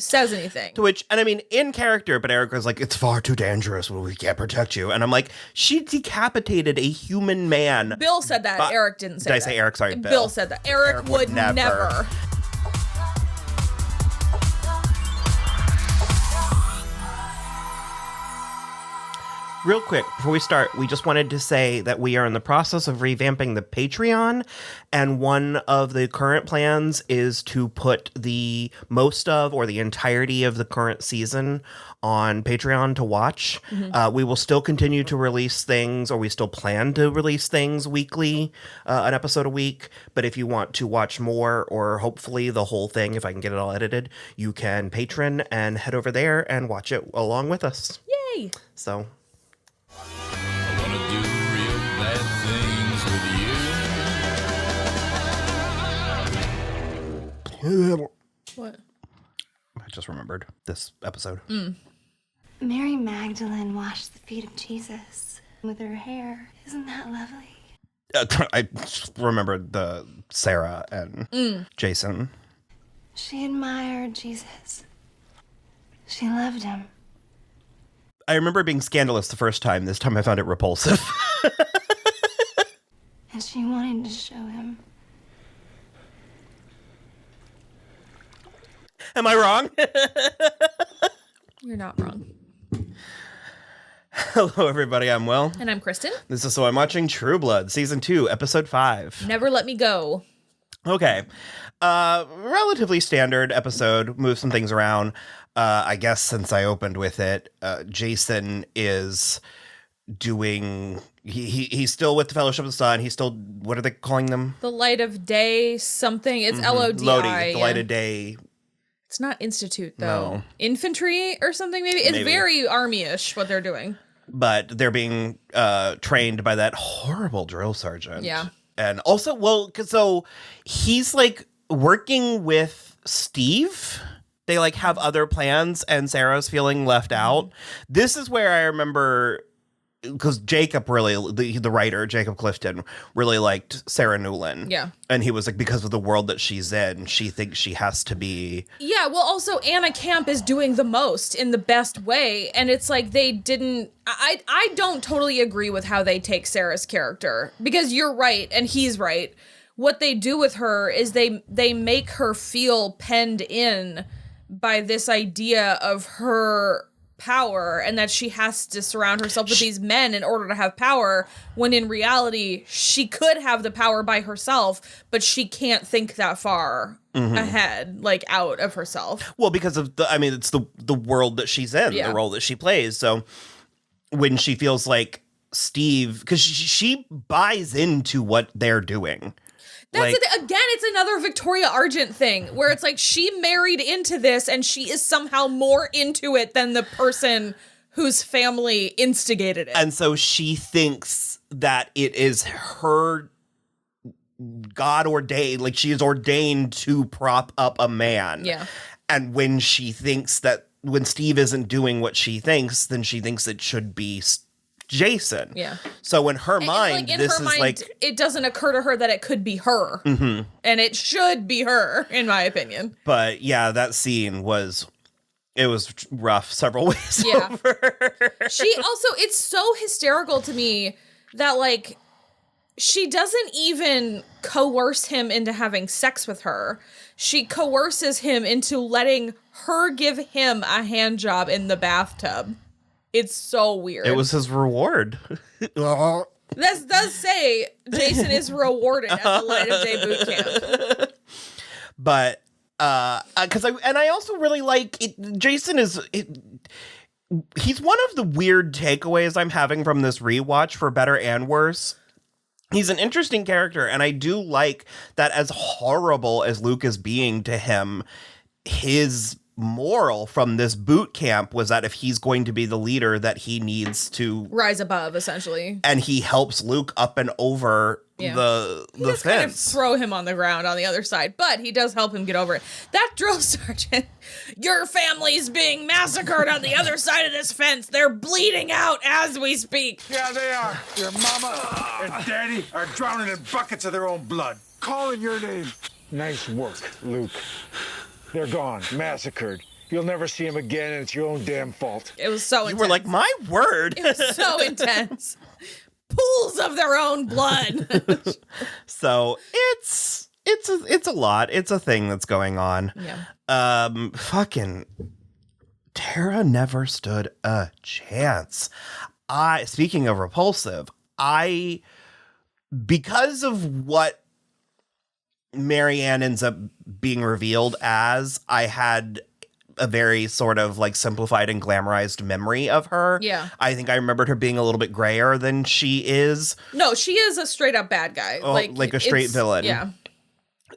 says anything. To which, and I mean, in character, but Erica's like, it's far too dangerous. Well, we can't protect you. And I'm like, she decapitated a human man. Bill said that. Eric didn't say that. Did I say Eric? Sorry, Bill. Bill said that. Eric would never. Real quick, before we start, we just wanted to say that we are in the process of revamping the Patreon, and one of the current plans is to put the most of or the entirety of the current season on Patreon to watch. We will still continue to release things, or we still plan to release things weekly, an episode a week, but if you want to watch more, or hopefully the whole thing, if I can get it all edited, you can patron and head over there and watch it along with us. Yay! So... I wanna do real bad things with you. What? I just remembered this episode. Mary Magdalene washed the feet of Jesus with her hair. Isn't that lovely? I remembered the Sarah and Jason. She admired Jesus. She loved him. I remember being scandalous the first time. This time I found it repulsive. And she wanted to show him. Am I wrong? You're not wrong. Hello, everybody. I'm Will. And I'm Kristen. This is So I'm Watching True Blood, Season 2, Episode 5. Never Let Me Go. Okay. Relatively standard episode. Move some things around. I guess since I opened with it, Jason is doing... He's still with the Fellowship of the Sun. He's still... What are they calling them? The Light of Day something. It's LODI. Lodi, the Light of Day... It's not Institute, though. No. Infantry or something, maybe? It's very army-ish, what they're doing. But they're being trained by that horrible drill sergeant. Yeah. And also, well, so he's, like, working with Steve. They, like, have other plans, and Sarah's feeling left out. This is where I remember... Because Jacob really, the writer, Jacob Clifton, really liked Sarah Newlin. Yeah. And he was like, because of the world that she's in, she thinks she has to be... Yeah, well, also, Anna Camp is doing the most in the best way, and it's like they didn't... I don't totally agree with how they take Sarah's character, because you're right, and he's right. What they do with her is they make her feel penned in by this idea of her... power, and that she has to surround herself with these men in order to have power, when in reality she could have the power by herself, but she can't think that far ahead, like out of herself. Well, because of it's the world that she's in, the role that she plays. So when she feels like Steve, because she buys into what they're doing. That's again, it's another Victoria Argent thing where it's like she married into this and she is somehow more into it than the person whose family instigated it. And so she thinks that it is her God ordained, like she is ordained to prop up a man. Yeah. And when she thinks that when Steve isn't doing what she thinks, then she thinks it should be Jason. Yeah. So in her mind, this is like... It doesn't occur to her that it could be her. And it should be her, in my opinion. But yeah, that scene was... It was rough several ways Yeah. over. She also... It's so hysterical to me that, like, she doesn't even coerce him into having sex with her. She coerces him into letting her give him a hand job in the bathtub. It's so weird. It was his reward. This does say Jason is rewarded at the Light of Day boot camp. But, because I also really like it. Jason is, he's one of the weird takeaways I'm having from this rewatch, for better and worse. He's an interesting character, and I do like that as horrible as Luke is being to him, his moral from this boot camp was that if he's going to be the leader, that he needs to rise above, essentially. And he helps Luke up and over the fence. Kind of throw him on the ground on the other side, but he does help him get over it. That drill sergeant, your family's being massacred on the other side of this fence. They're bleeding out as we speak. Yeah, they are. Your mama and daddy are drowning in buckets of their own blood. Calling your name. Nice work, Luke. They're gone, massacred. You'll never see him again, and it's your own damn fault. It was so intense. You were like, my word. It was so intense. Pools of their own blood. So it's a lot. It's a thing that's going on. Yeah. Fucking Tara never stood a chance. Speaking of repulsive, because of what Marianne ends up being revealed as, I had a very sort of like simplified and glamorized memory of her. Yeah. I think I remembered her being a little bit grayer than she is. No, she is a straight up bad guy. Like a straight villain. Yeah.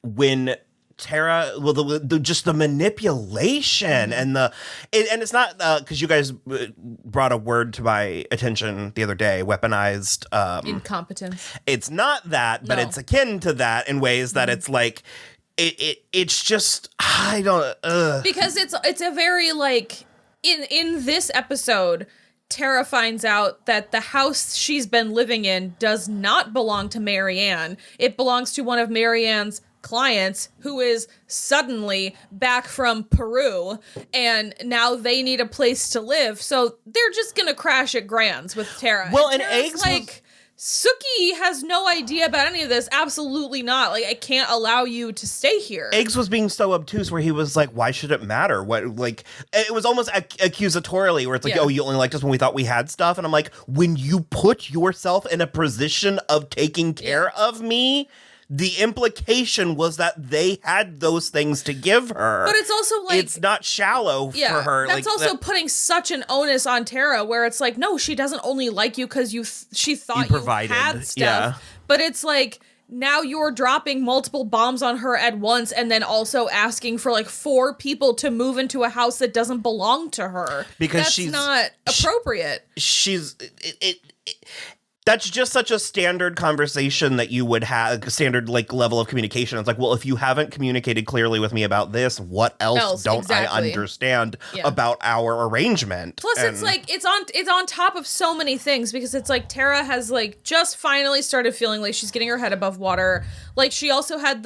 When Tara, well, just the manipulation and and it's not because you guys brought a word to my attention the other day, weaponized Incompetence. It's not that, but No. it's akin to that in ways that it's like it's just I don't Because it's a very like in this episode, Tara finds out that the house she's been living in does not belong to Marianne. It belongs to one of Marianne's clients who is suddenly back from Peru, and now they need a place to live. So they're just gonna crash at Grand's with Tara. Well, and Tara's Eggs like, Sookie has no idea about any of this. Absolutely not. Like, I can't allow you to stay here. Eggs was being so obtuse where he was like, why should it matter? What, like, it was almost accusatorily where it's like, Yeah. oh, you only liked us when we thought we had stuff. And I'm like, when you put yourself in a position of taking care of me, the implication was that they had those things to give her. But it's also like, it's not shallow for her. That's like, also putting such an onus on Tara where it's like, no, she doesn't only like you because she thought you provided, had stuff. yeah. But it's like, now you're dropping multiple bombs on her at once and then also asking for like 4 people to move into a house that doesn't belong to her. Because that's she's not appropriate. That's just such a standard conversation that you would have, a standard like level of communication. It's like, well, if you haven't communicated clearly with me about this, what else don't exactly. I understand Yeah. about our arrangement? Plus, it's like it's on top of so many things because it's like Tara has like just finally started feeling like she's getting her head above water. Like she also had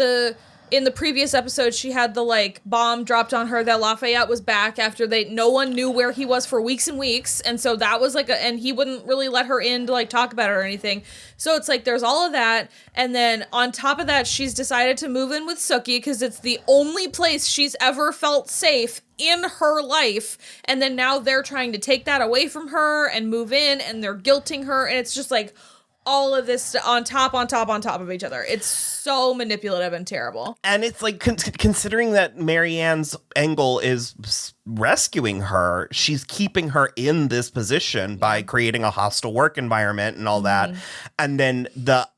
in the previous episode, she had the like bomb dropped on her that Lafayette was back after no one knew where he was for weeks and weeks, and so that was like and he wouldn't really let her in to like talk about it or anything. So it's like there's all of that, and then on top of that, she's decided to move in with Sookie because it's the only place she's ever felt safe in her life, and then now they're trying to take that away from her and move in, and they're guilting her, and it's just like all of this on top of each other. It's so manipulative and terrible. And it's like, considering that Marianne's angle is rescuing her, she's keeping her in this position by creating a hostile work environment and all that. And then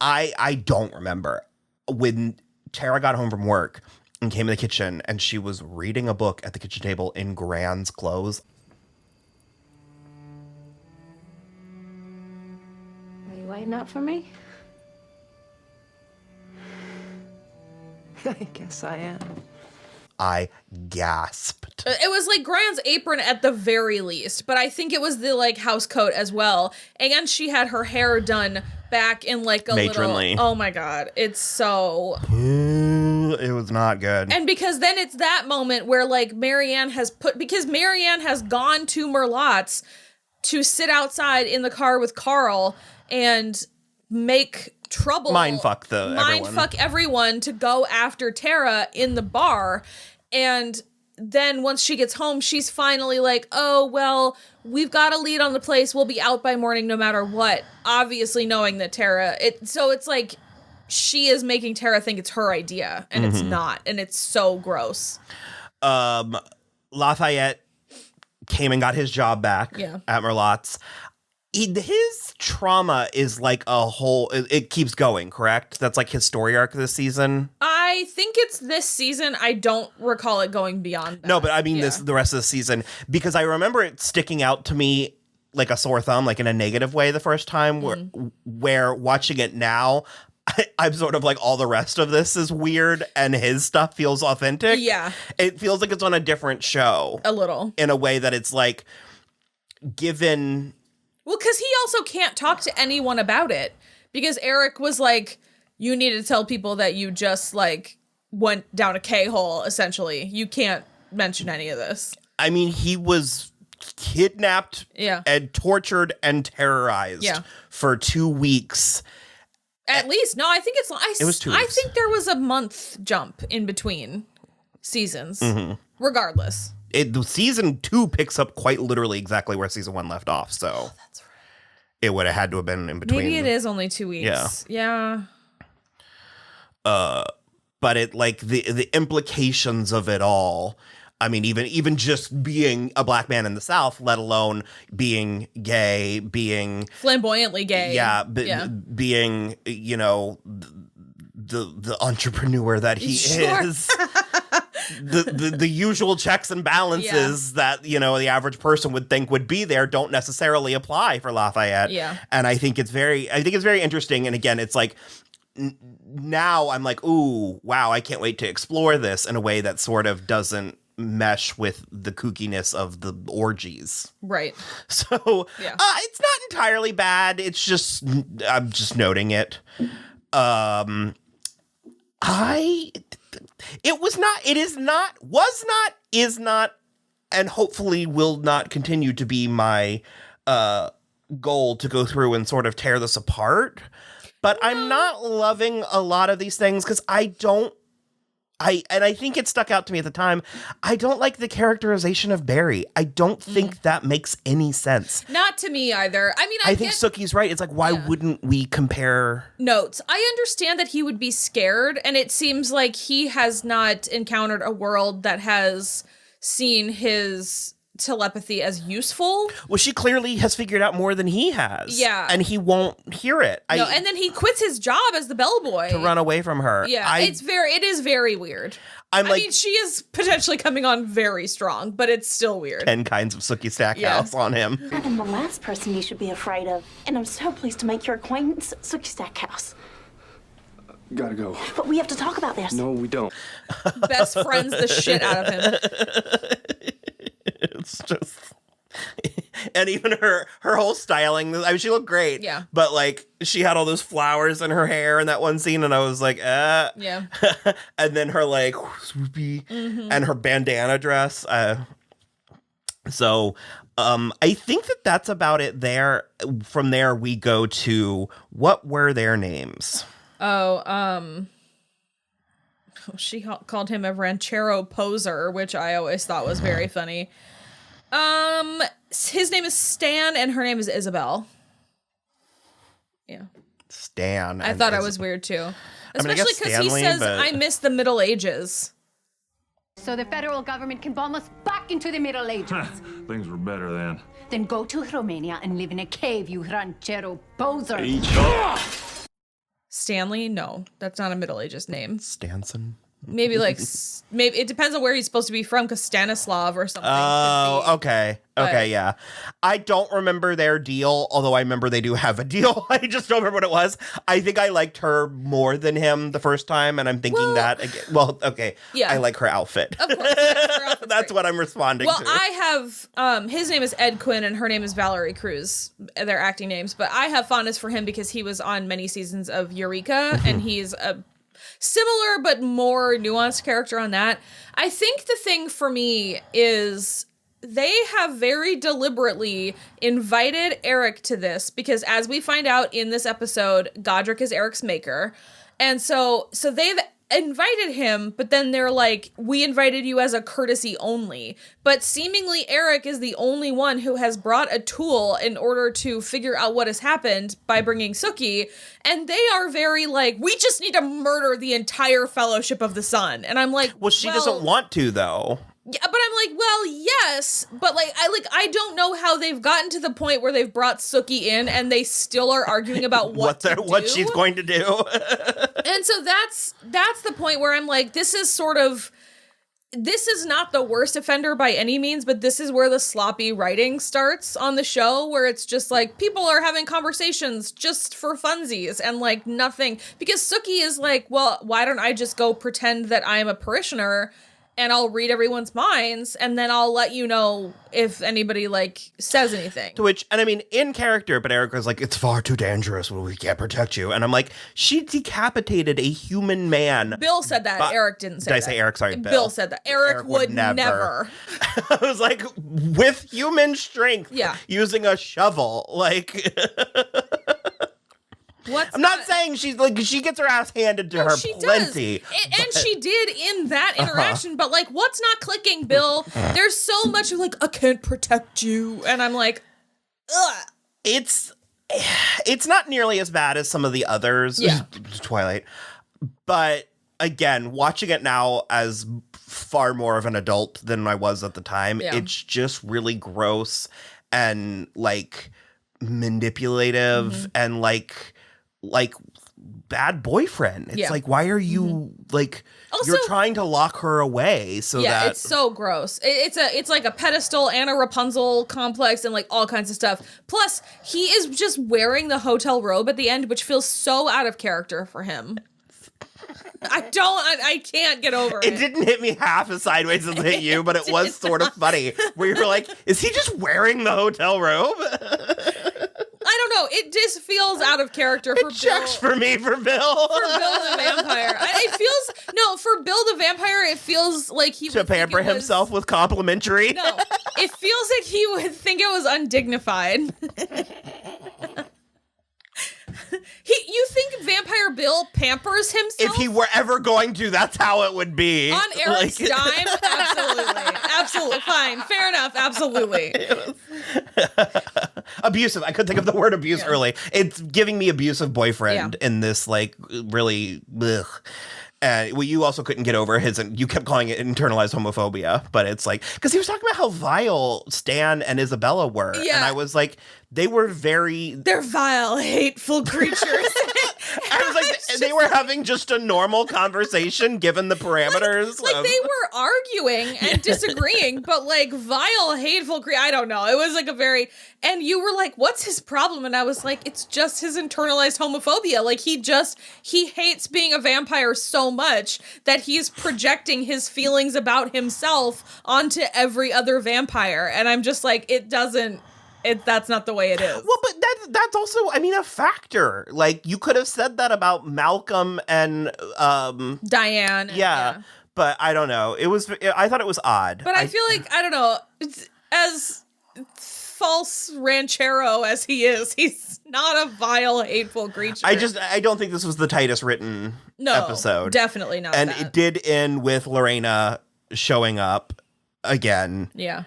I don't remember when Tara got home from work and came in the kitchen and she was reading a book at the kitchen table in Grand's clothes. Are you waiting up for me? I guess I am. I gasped. It was like Grand's apron at the very least, but I think it was the like house coat as well. And she had her hair done back in like a Matronly. little. Oh my god, it's so. It was not good. And because then it's that moment where like Marianne has gone to Merlotte's to sit outside in the car with Carl and make trouble. Mindfuck everyone to go after Tara in the bar. And then once she gets home, she's finally like, oh, well, we've got a lead on the place. We'll be out by morning no matter what. Obviously knowing that so it's like she is making Tara think it's her idea and it's not. And it's so gross. Lafayette came and got his job back at Merlotte's. His trauma is like a whole, it keeps going, correct? That's like his story arc this season. I think it's this season. I don't recall it going beyond that. No, but I mean the rest of the season, because I remember it sticking out to me like a sore thumb, like in a negative way the first time, where watching it now, I'm sort of like, all the rest of this is weird and his stuff feels authentic. Yeah. It feels like it's on a different show. A little. In a way that it's like, given... Well, because he also can't talk to anyone about it. Because Eric was like, you need to tell people that you just, like, went down a K-hole, essentially. You can't mention any of this. I mean, he was kidnapped and tortured and terrorized for 2 weeks. At least. No, I think it was 2 weeks. I think there was a month jump in between seasons. Regardless. The season 2 picks up quite literally exactly where season 1 left off. So that's right. It would have had to have been in between. Maybe it is only 2 weeks. Yeah. But it like the implications of it all. I mean, even just being a black man in the South, let alone being gay, being flamboyantly gay. Being, you know, the entrepreneur that he is. the usual checks and balances that, you know, the average person would think would be there don't necessarily apply for Lafayette. Yeah. And I think it's very interesting. And again, it's like now I'm like, ooh, wow, I can't wait to explore this in a way that sort of doesn't mesh with the kookiness of the orgies. Right. So it's not entirely bad. It's just, I'm just noting it. Is not, and hopefully will not continue to be my goal to go through and sort of tear this apart. But I'm not loving a lot of these things because I think it stuck out to me at the time. I don't like the characterization of Barry. I don't think that makes any sense. Not to me either. I mean, I think Sookie's right. It's like, why wouldn't we compare notes? I understand that he would be scared, and it seems like he has not encountered a world that has seen his telepathy as useful. Well, she clearly has figured out more than he has. Yeah. And he won't hear it. No, and then he quits his job as the bellboy to run away from her. Yeah, it is very weird. I mean, she is potentially coming on very strong, but it's still weird. 10 kinds of Sookie Stackhouse on him. I'm the last person you should be afraid of, and I'm so pleased to make your acquaintance, Sookie Stackhouse. Gotta go. But we have to talk about this. No, we don't. Best friends the shit out of him. It's just, and even her whole styling. I mean, she looked great. Yeah. But like, she had all those flowers in her hair in that one scene, and I was like, Yeah. And then her like swoopy and her bandana dress. So, I think that that's about it. There. From there, we go to what were their names? She called him a ranchero poser, which I always thought was very funny. His name is Stan, and her name is Isabelle. Yeah. Stan. I thought it was weird, too. Especially because he says, I miss the Middle Ages. So the federal government can bomb us back into the Middle Ages. Things were better then. Then go to Romania and live in a cave, you ranchero poser. Stanley? No, that's not a Middle Ages name. Stanson? Maybe like, maybe it depends on where he's supposed to be from, because Stanislav or something. Oh, okay. Okay, yeah. I don't remember their deal, although I remember they do have a deal. I just don't remember what it was. I think I liked her more than him the first time, and I'm thinking that again. Well, okay. Yeah. I like her outfit. Of course. Yes, that's what I'm responding to. Well, I have, his name is Ed Quinn, and her name is Valerie Cruz. They're acting names, but I have fondness for him because he was on many seasons of Eureka, and he's a similar but more nuanced character on that. I think the thing for me is they have very deliberately invited Eric to this because, as we find out in this episode, Godric is Eric's maker. And so they've invited him, but then they're like, we invited you as a courtesy only. But seemingly Eric is the only one who has brought a tool in order to figure out what has happened by bringing Sookie. And they are very like, we just need to murder the entire Fellowship of the Sun. And I'm like, well, she doesn't want to, though. Yeah, but I'm like, well, yes, but I don't know how they've gotten to the point where they've brought Sookie in and they still are arguing about what she's going to do. And so that's the point where I'm like, this is not the worst offender by any means, but this is where the sloppy writing starts on the show, where it's just like people are having conversations just for funsies and like nothing, because Sookie is like, well, why don't I just go pretend that I'm a parishioner and I'll read everyone's minds, and then I'll let you know if anybody like says anything. To which, and I mean, in character, but Eric was like, it's far too dangerous. Well, we can't protect you. And I'm like, she decapitated a human man. Bill said that. Eric didn't say that. Did I say Eric? Sorry, Bill. Bill said that. Eric would never. I was like, with human strength. Yeah. Using a shovel. Like... I'm not saying she's like, she gets her ass handed to her she plenty. Does. And she did in that interaction, but like, what's not clicking, Bill? There's so much of like, I can't protect you. And I'm like, ugh. It's not nearly as bad as some of the others. Yeah. Twilight. But again, watching it now as far more of an adult than I was at the time, it's just really gross and like manipulative and like bad boyfriend. It's like, why are you like also, you're trying to lock her away so that it's so gross. It's like a pedestal and a Rapunzel complex and like all kinds of stuff. Plus, he is just wearing the hotel robe at the end, which feels so out of character for him. I can't get over it. It didn't hit me half as sideways as it hit you, but it was sort of funny where you were like, is he just wearing the hotel robe? I don't know. It just feels out of character for Bill. Checks for me for Bill. For Bill the Vampire. For Bill the Vampire, it feels like he would pamper himself with complimentary. No, it feels like he would think it was undignified. You think Vampire Bill pampers himself? If he were ever going to, that's how it would be. On Eric's dime? Absolutely. Absolutely. Fine. Fair enough. Absolutely. Abusive. I couldn't think of the word abuse early. It's giving me abusive boyfriend in this, like, really... Ugh. And you also couldn't get over you kept calling it internalized homophobia, but it's like, because he was talking about how vile Stan and Isabella were. Yeah. And I was like, they're vile, hateful creatures. I was like, they were having just a normal conversation given the parameters. Like they were arguing and disagreeing, but like vile, hateful I don't know. It was like and you were like, what's his problem? And I was like, it's just his internalized homophobia. Like he hates being a vampire so much that he's projecting his feelings about himself onto every other vampire. And I'm just like, that's not the way it is. Well, but that's also, I mean, a factor. Like, you could have said that about Malcolm and Diane. Yeah, but I don't know. I thought it was odd. But I feel like, I don't know, as false ranchero as he is, he's not a vile, hateful creature. I don't think this was the tightest written episode. Definitely not. And it did end with Lorena showing up again. Yeah.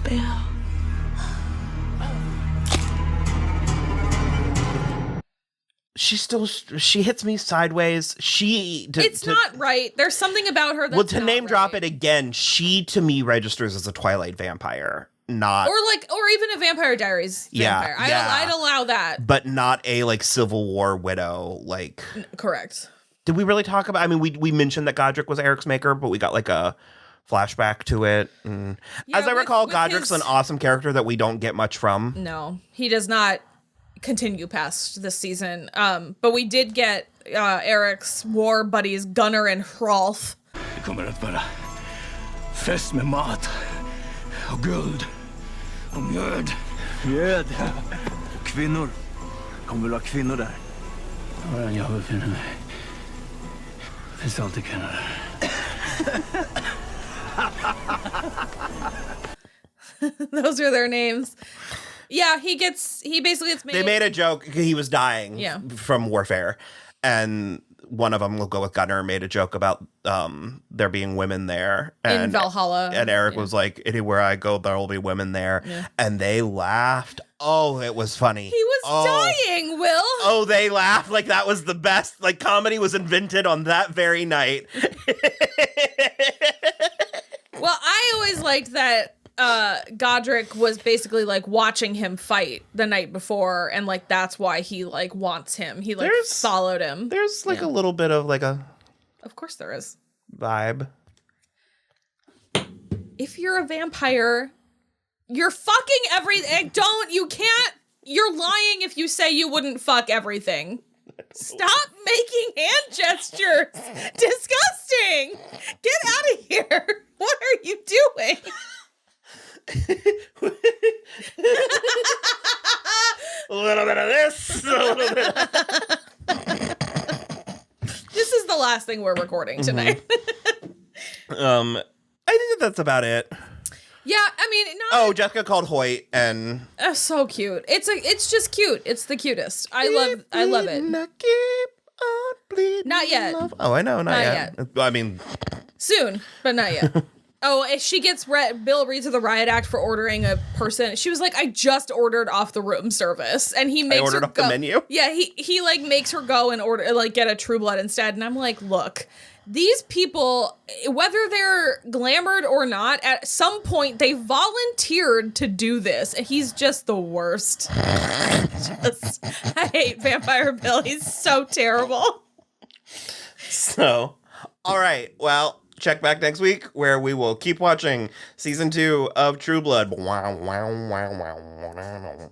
Bill. She hits me sideways. It's not right. There's something about her that's well, to name right. drop it again, she to me registers as a Twilight vampire, not or even a Vampire Diaries vampire. I'd allow that, but not a like Civil War widow. Like correct. Did we really talk about? I mean, we mentioned that Godric was Eric's maker, but we got like a flashback to it. As I recall, Godric's an awesome character that we don't get much from. No, he does not continue past this season. But we did get Eric's war buddies Gunnar and Hrolf. Det kommer att vara fest med mat och guld och mjöd. Mjöd? Och kvinnor. Kommer väl ha kvinnor där? Var jag befinner mig finns alltid kvinnor där. Those are their names. Yeah, he basically gets made. They made a joke. He was dying from warfare. And one of them, will go with Gunnar, made a joke about there being women there. And, in Valhalla. And Eric was like, anywhere I go, there will be women there. Yeah. And they laughed. Oh, it was funny. He was dying, Will. Oh, they laughed like that was the best. Like, comedy was invented on that very night. Well, I always liked that Godric was basically like watching him fight the night before, and like that's why he like wants him. He like followed him. There's like a little bit of like a, of course there is, vibe. If you're a vampire, you're fucking everything. You're lying if you say you wouldn't fuck everything. Stop making hand gestures. Disgusting. Get out of here. What are you doing? A little bit of this, a little bit of... This is the last thing we're recording tonight. I think that's about it. Yeah, I mean, Oh, Jessica called Hoyt, and so cute. It's just cute. It's the cutest. I love it. Keep on bleeding Not yet. love. Oh, I know, not yet. I mean, Soon, but not yet. Oh, she gets Bill reads her the riot act for ordering a person. She was like, I just ordered off the room service, and he makes ordered her off go. the menu? Yeah, he like makes her go and order like get a True Blood instead. And I'm like, look, these people, whether they're glamored or not, at some point they volunteered to do this, and he's just the worst. I hate Vampire Bill. He's so terrible. so, all right, well, check back next week where we will keep watching season 2 of True Blood. Wow, wow, wow, wow.